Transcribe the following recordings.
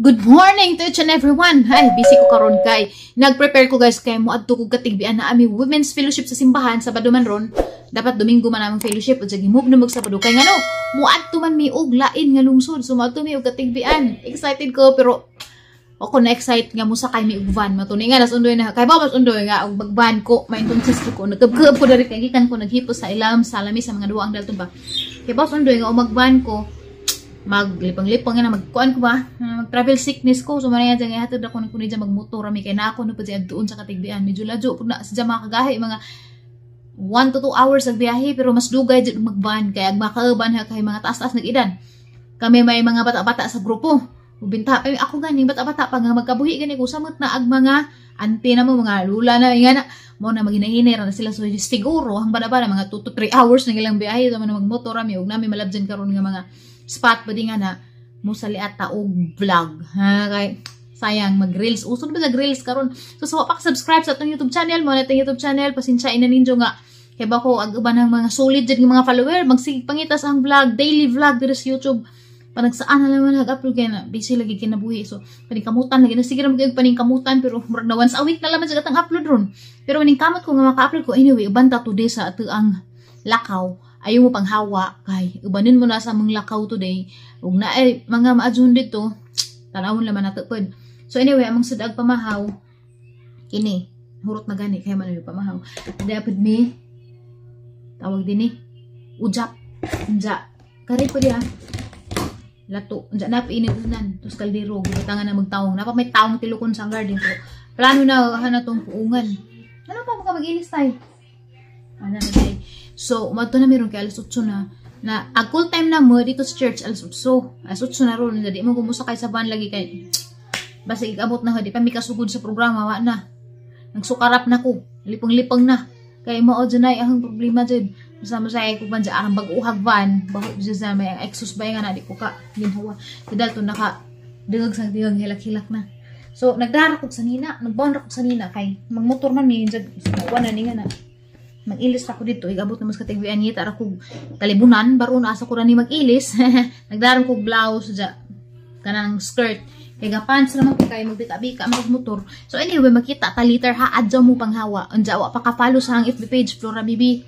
Good morning to each and everyone. Ay, busy ko karon kay. Nag-prepare ko guys kay mo adto ko katigbian na ami women's fellowship sa simbahan sa Sabado man ron. Dapat Domingo man among fellowship ug sige move na mag Sabado kay ngano. Mo adto man mi og lain nga lungsod. So mo adto mi og katigbian. Excited ko pero ako na excited nga mo sakay mi og van. Matuni nga nas undoy na kay ba mas undoy nga og magban ko maintunsis ko. Nagkabkab ko diri kay gikan ko naghipos sa ilam salami sa mga duwang dalton ba. Kay ba undoy nga magban ko maglipang-lipang nga na magkuan ko ba mag-travel sickness ko so man yan dyan hatod ako nung kunidya magmotor mi kay na ako no pa dyan doon sa katigbian medyo ladyo po na sa mga kagahi mga 1 to 2 hours ang biyahe pero mas dugay dyan magban kaya magmakaaban ha kay mga taas-taas nag-idan kami may mga bata-bata sa grupo ubinta ako ganing bata-bata pa nga magkabuhi gani ko samot na ag mga auntie na mo mga lula na nga na mo na maghinay-hinay na sila so siguro ang bada-bada mga 2 to 3 hours na ilang biyahe so man magmotor mi ug nami malabjan karon nga mga spot pa din nga na musali ata og vlog ha kay sayang mag reels usod ba sa reels karon so pa subscribe sa atong YouTube channel mo na atong YouTube channel pasensyain na ninyo nga kay ba ko ag uban ng mga solid jud nga mga follower magsige pangitas ang vlog daily vlog diri sa YouTube panagsaan na naman nag-upload kay na busy lagi kinabuhi so paningkamutan lagi na sige ra magig paningkamutan pero murag na once a week na lang sa gatang upload ron pero maningkamot ko nga maka-upload ko anyway ubanta today sa ato ang lakaw ayaw mo pang hawa kay ubanin mo na sa mong lakaw today ug na ay mga maadyon dito tanawon laman nato pod so anyway among sudag pamahaw kini hurot na gani kay man yung pamahaw dapat mi tawag din ujap unja kare po dia lato unja na piinidunan tus kaldero gitangan na magtawong napa may tawong tilukon sa garden ko plano na hanatong puungan ano pa mo ka mag-inis tay ana na day. So, umadto na meron kay alas 8 na ag full time na mo dito sa church alas 8 na ron di mo kumusta kay sa van lagi kay basta ikabot na di pa mi kasugod sa programa wa na nagsukarap na ko lipong-lipong na kay mao dyan ay ang problema dyan sama sa ko man dyan ang bag-uhag van bahot dyan sa may ang exhaust ba nga na di ko ka ginhawa kadal to naka dugag sang digang hilak-hilak na so nagdara ko sa nina nagbound ko sa nina kay magmotor man mi dyan wa na ni nga na mag-ilis ako dito, igabot na mas katigbian niya, tara ko kalibunan, baron asa ko na ni mag-ilis, nagdaran ko blouse, kanang skirt, kaya pants naman ko kayo, magbika-bika, mag-motor. So anyway, makita, taliter ha, adjaw mo panghawa, anjawa, paka-follow sa ang FB page, Flora Bibi,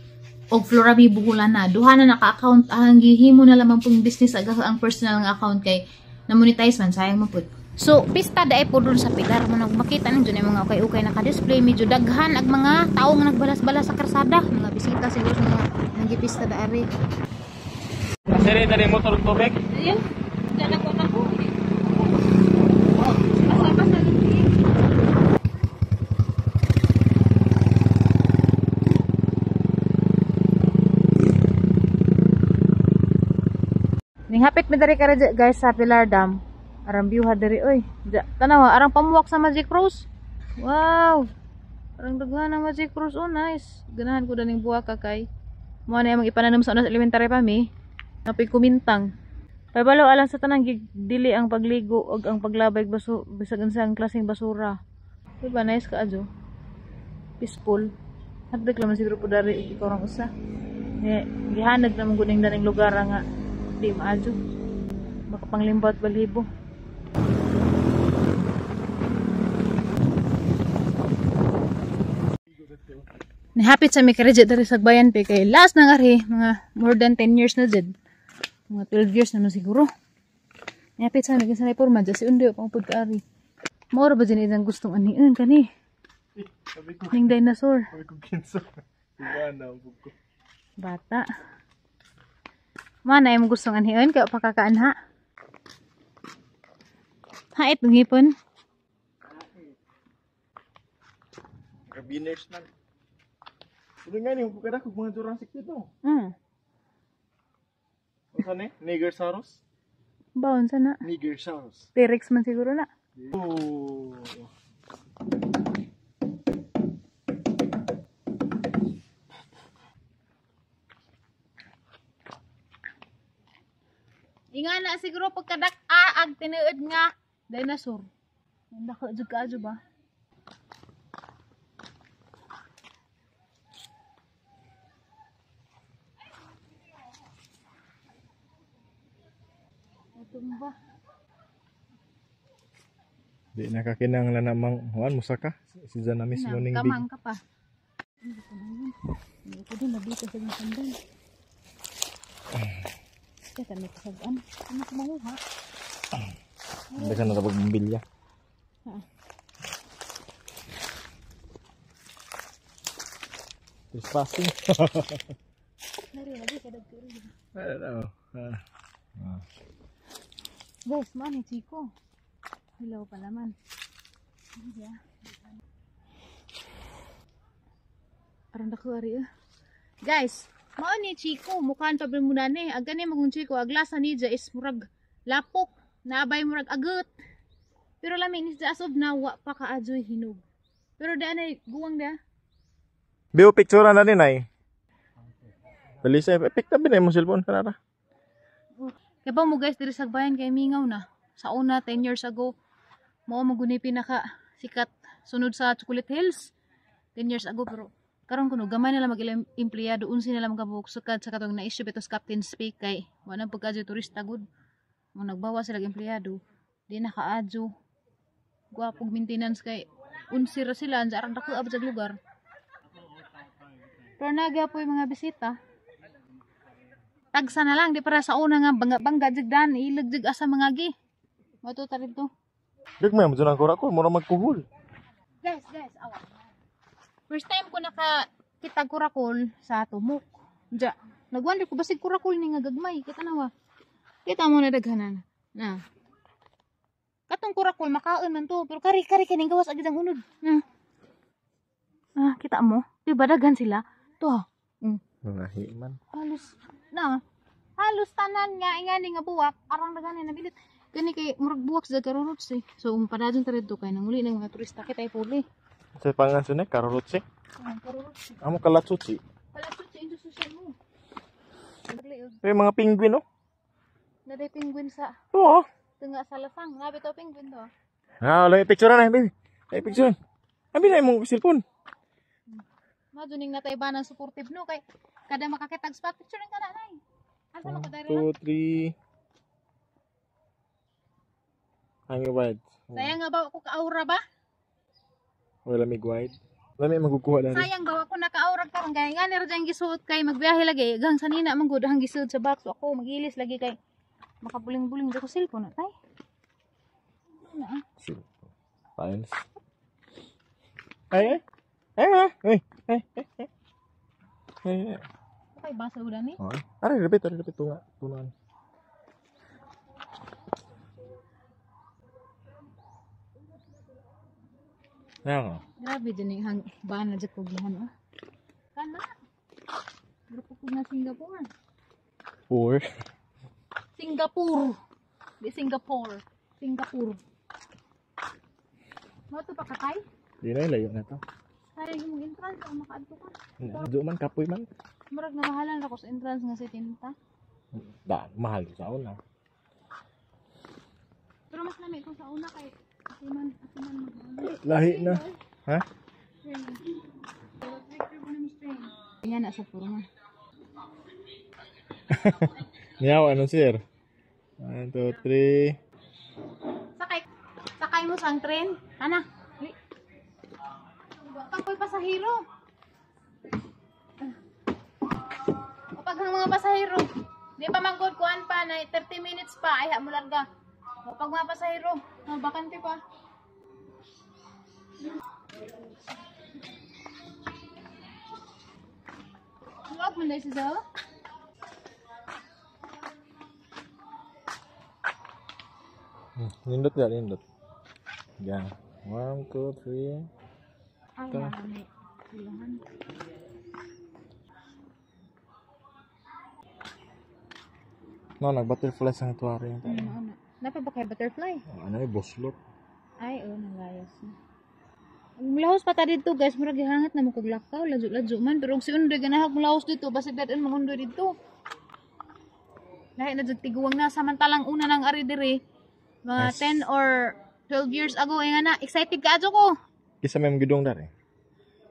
o Flora Bibi Buhulan na, duha na naka-account, ang gihimo na lamang pong business, ang personal ng account kay, na-monetize man, sayang mo po. So, pista daay po dun sa pilar mo makita nang dyan yung mga ukay-ukay naka-display medyo daghan ag mga tao nga nagbalas-balas sa karsada mga bisita siguro sa mga nagipista daari Sere dari motor tubig ayun dyan ako na po ninghapit mi dari ka guys sa Pilar Dam arang view ha diri oy. Tanaw arang pamuwak sa Magic Rose. Wow. Arang daghan ang Magic Rose oh nice. Ganahan ko daning buwak ka kay. Mo na imong ipananom sa unas elementary pa mi. Napoy kumintang. Pabalo alang sa tanang dili ang pagligo ug ang paglabay bisag unsang klaseng basura. Diba nice ka adyo. Peaceful. Hadlok lang siguro po dari ikaw rang usa. Gihanag na mong guning daning lugar nga di maadyo. Makapanglimbot balibo. Nahapit sa may karejit dari sa bayan pe kay last na ngari mga more than 10 years na jud. Mga 12 years na siguro. Nahapit sa may kanay porma jud si undi pang pagkaari. Mao ra ba jud ang gustong aniin kani? Ning dinosaur. Sabi ko kinsa. Tigana ang buko. Bata. Mana imong gustong aniin kay pakakaanha? Hait ng hipon. Carabiners man. Sabi nga niyo, pagkada kong mga Jurassic dito. Saan eh? Nigersaurus? Baon sana. Nigersaurus. T-Rex man siguro na. Oh. Inga na siguro pagkadak ag tinuod nga dinosaur. Nako jud ka ba? Tumba. Di nakakinang na namang huwan musa ka. Si Zana mismo ning big. Kamang ka pa. Ito din nabito sa mga sandal. Kaya kami kasagaan. Ano ko mahuha? Hindi ka na tapag bumbilya. Trespassing. Nari lagi kada kiri. Ano? Guys, mani Chico. Hello pa naman. Yeah. Parang nakuha guys, mao ni Chico, mukhaan pa muna ni. Aga ni magong Chico, aglasa ni ja is murag lapok, naabay murag agut. Pero lami ni sa asob na wa pa kaadyoy hinog. Pero daan ay guwang da. Biyo picture na din ay. Dali sa picture bin mo cellphone kanara. Kaya pa mo guys, diri sa bayan kay mingaw na. Sa una 10 years ago, mao maguni pinaka sikat sunod sa Chocolate Hills 10 years ago, pero karon kuno gamay nila mag-empleyado, unsi nila magkabuksukad sa katong na-issue betos Captain Speak kay wala pagkadyo turista good. Mo nagbawa sila empleyado, di nakaadyo. Guwapog maintenance kay unsi ra sila sa arang dako abot sa lugar. Pero nagapoy mga bisita. Tagsa na lang di para sa una nga bangga jigdan ilag jig asa mga gi. Mato ta dito. Dik may mo junang ko mura magkuhul. Guys, awa. First time ko nakakita kurakol sa tumok. Diya, nagwonder ko basig kurakol ni nga gagmay. Kita na wa. Kita mo na daghanan. Na. Katong kurakol makaon man to, pero kari-kari kaning gawas agad ang unod. Na. Ah, kita mo? Di ba daghan sila? To. Nangahi man. Halos tanan nga ingani nga buwak, arang daghanan na bilit. Kani kay murag buwak sa karurots eh. So padadon ta dito kay nanguli ng mga turista kita ipuli. Sa pangalan ne karotse. Karurots. Amo kalatsuchi. Kalatsuchi sa industry mo. May mga penguin no. Naday penguin sa Oo. tunga sa lasang. Nabi to penguin to. Ah, wala picture na baby. Ay picture. Abi na imong cellphone. Maduning natay ba ng supportive no kay kada makakitag spot picture ng kana nay. Asa mo ko dai 2 3 Hanging wide. Sayang nga ba ako ka-aura ba? Wala mig wide. Lami magkukuha na rin. Sayang ba ako naka-aura karon kay nga nira diyang gisuot kay magbiyahe lagi. Gang sanina man gud hang gisuot sa box ako magilis lagi kay makabuling-buling ko cellphone tay. Na. Files. Ay. Ay. Kay basa udan ni. Oh. Are repet tungan. Yang. Grabe din hang bana jud ko gihan oh. Kana. Grupo ko na Singapore. Singapore. Di Singapore. Singapore. Mo to pa katay? Di na layo na to. Sayang yung entrance ang makaadto ka. Di man kapoy man. Murag na mahalan ra ko sa entrance nga 70. Da, mahal sa una. Pero mas lami ko sa una kay asiman Lahi na. Ha? Ayan na sa puro nga. Niyaw, anong sir? 1, 2, 3. Sakay mo sang train. Ana. Kapoy pasahero. Kapag ang mga pasahero, di pa manggod kuan pa na 30 minutes pa ay mo larga. Kapag mga pasahero, bakante pa. Huwag mo na siya. Nindot. Yan. 1, 2, 3. Ay, marami. Ilahan. No, nag-butterfly sanctuary yung tayo. Ano? Napa ba kay butterfly? Ano yung boslot? Ay, nagayas na. Mulahos pa ta dito guys, murag gihangat na mo kog lakaw, ladyo man. Pero si undoy ganahag mulahos dito, basig dadan mo undoy dito. Lahi na jud tiguwang na samantalang una nang ari diri. Mga Yes. 10 or 12 years ago ay nga na, excited ka adto ko. Kisa may gidong dari.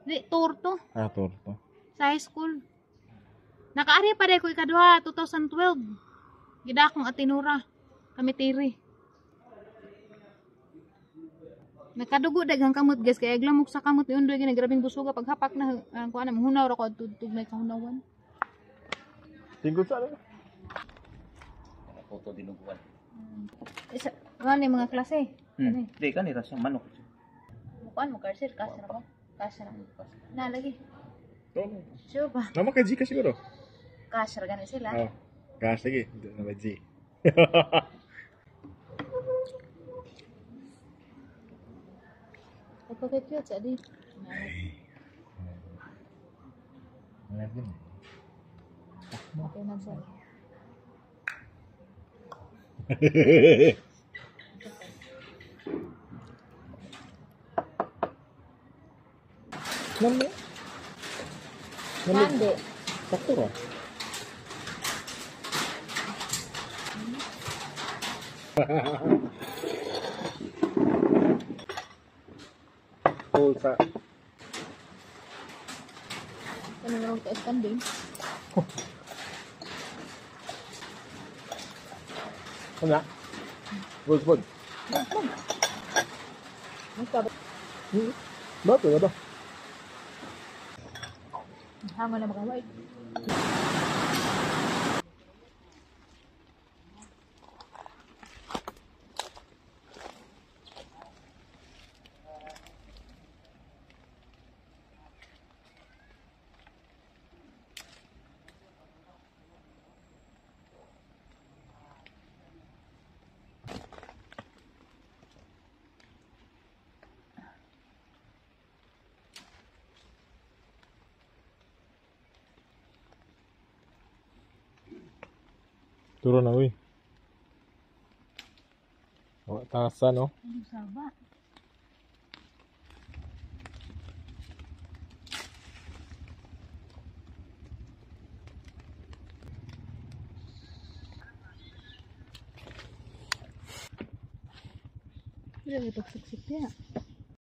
Di tour to Ah, torto. sa high school. Nakaari pa dai ko ikaduha 2012. Gida akong atinura. Kami tiri. Nakadugo daghang kamot guys kay aglamok sa kamot ni undoy gina grabing busuga paghapak na ang kuan na hunaw ra ko tutug may kahunawan. Tingkod sa ano? Foto dinuguan. Isa ni mga klase. Ano? Di kan ira sa manok. Kuan mo karsir kasra ko. Kasra. Na lagi. Oo. Sure ba? Nama ka G ka siguro? Kasra gani sila. Oo. Cash lagi. Nama G. Apa kaya jadi? Lagi. Okay na sa. Namanya? Mande. Sakto ra. Pulsa. Ano nga ang kanding? Ano? Bud. Magkabot. Bato ba? Hango na makaway. Turun na, uy. Wala tasan, no? Ano saba? Hindi ito siksik ya.